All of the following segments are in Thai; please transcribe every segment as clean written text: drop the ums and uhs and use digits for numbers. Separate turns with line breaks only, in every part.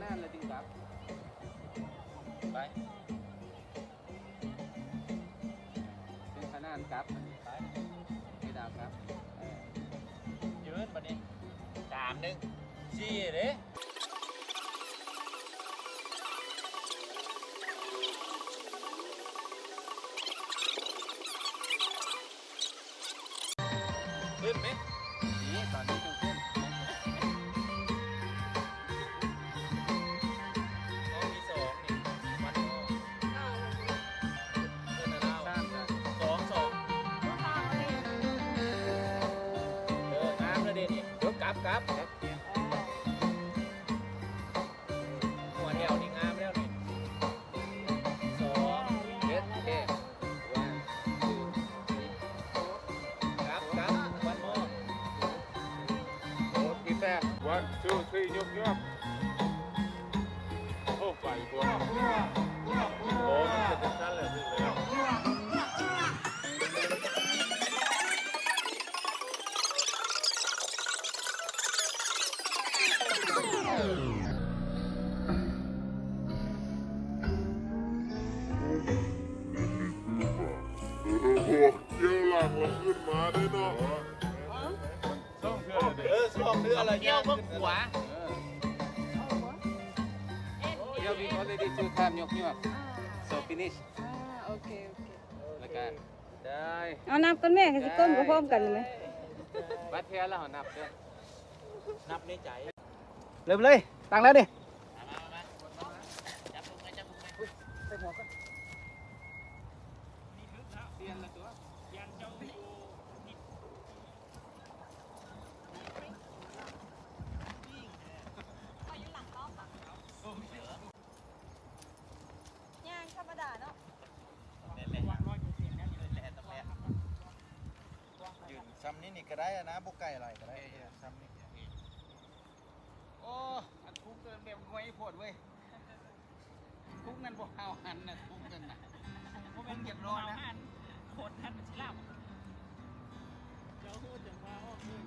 านเลยจึงกลับไปเป็นขนานกลับไปไม่ดาวครับยืนบัดนี้3-1 4เด้ขึ้นไหมนี่ตอนนี้ต้องขึ้นต้องมี2นี่วันโมเดินแล้ว2-2งามเลยเด่นนี่ยกกลับหัวเดียวนี่งามแล้วนี่2เด็ดเท่1 2กลับวันโมกี่แต้ม
1 2 3ยกโอ้ไปบัวโอ้มันจะสั้นเลยถึงแล้วเกี่ยวหลังเราขึ้นมาได้เนาะ
2เดือนอะไรเกี่ยวกับหัวเดี๋ยว we already two time ยก so finish
โอเค
แล้วกันได้
เอานับต้นแม่กับสิต้นก็พร้อมกันเลยไหม
วัดเทียแล้วนับด้วยนับในใจ
เริ่มเลยตั้งแล้วดิ
จับลงไปใส่หัวก่อนนี่ลึกแล้วเปลี่ยนละตัวยันเจ้าอยู่นี่
ย่างธรรมดาเนาะ
ยืนซ้ำนี่ก็ได้นะบุกไก่อะไรก็ได้ซ้ำนี่
โอ้อันทุกเกินแบบไว้ปวดเว้ยทุกนั่นพวกเอาหันน่ะทุกนั่นน่ะพวกเป็นเก็บร้อนนะโคตรท่านมันชิลาบเจ้าพูดถึงว่าอ้อคือ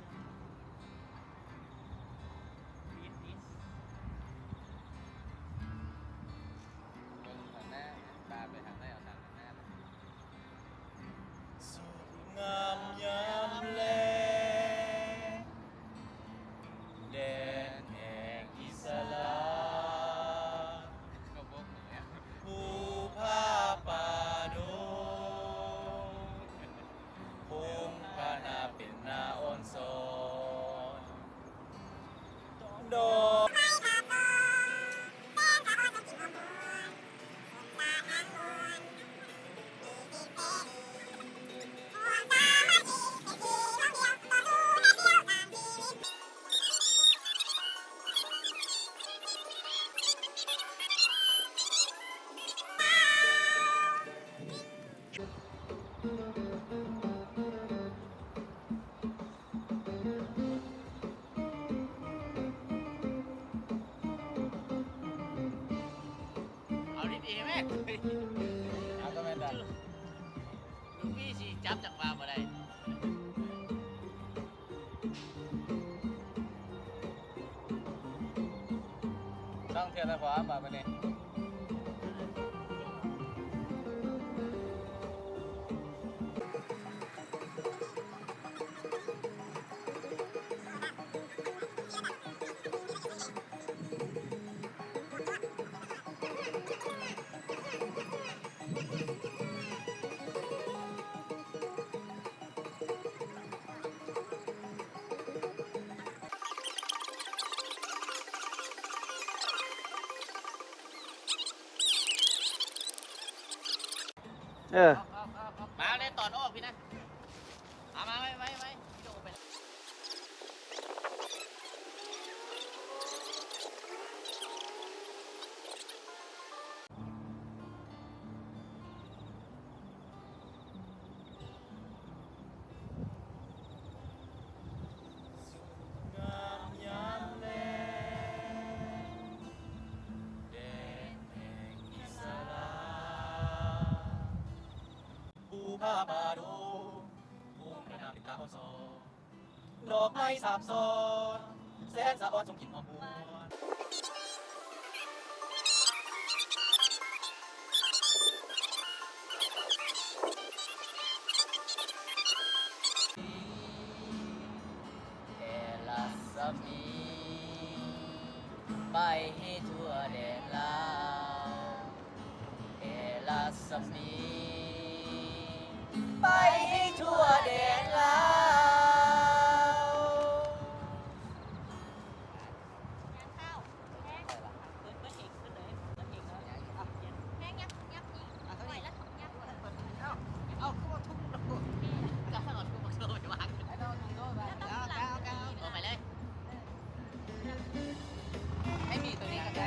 ปีนทางหน้าตาไปทางไหนเอาทางหน้าสุดงามยามแลแดนแห่งอิสลามภูผาป่าดงพงพานาเป็นนาอ่อนสอนดอกเอาดีๆไหมเอาก็ไม่ได้ลูกพี่สิจับจากปลาบ่ได้ต้องเทียนแล้วพอปลาไปเนี่ยมาเลยตอนออกพี่นะเอามาไว้โยกไปผ้าป่าดูภูมิพระนามเป็นตาเขาซอดอกไม้สาบซ้อนแสนสะออนทรงกลิ่นหอมหวน ศมี ไปให้ทั่วแดนลาว
ไม่มีตัวนี้กันได้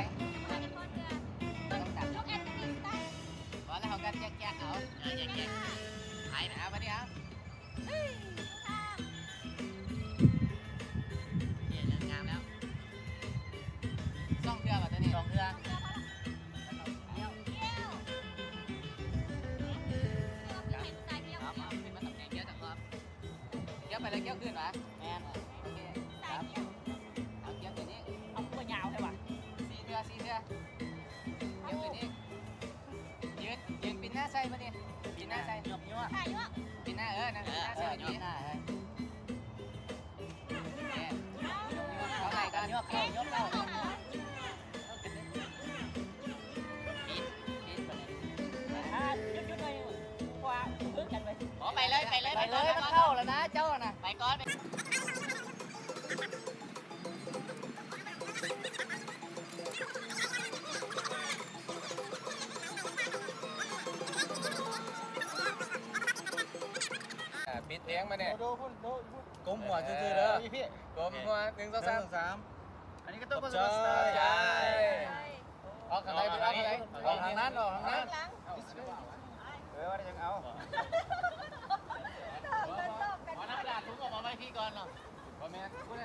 พอแล้วเขากันแยกๆเอาแยกๆหายนะมาดิเอาเนี่ยเริ่มงามแล้วซ่องเทือป่ะตัวนี้ซ่องเทือขึ้นมาตำแหน่งเยอะจังครับเยอะไปเลยเยอะขึ้นวะแมนโอเคครับเอาเยอะตัวนี้เอาตัวยาวใช่ป่ะ4 เทือเยอะตัวนี้ยืนปีนหน้าใส่มาดิปีนหน้าใส่ยกยั่วปีนหน้านั่งปีนหน้าใส่ปีนหน้าเอาไหนกันยกเข้ยกเข้าไปเลยมันเข้าแล้วนะเจ้าน่ะไปก่อนไปปิดเลี้ยงมาเนี่ย
ดูพุ่นดู
ก้มหัวซื่อๆเด้อ
พี่
ก้มหัว1 2
1 2 3อันนี้ก็ต้อง
3
เป็น
ใช่
สไตล์
ใช่
ออกทางไหนออกทางไหน
ออกทางนั้นออกทางนั้น
หลัง
ว่าจะยังเอา
เดินตอบกัน
ขอน้ำกระดาษถุงออกมาไว้พี่ก่อนเนาะพ่อแม่กูเนี่ย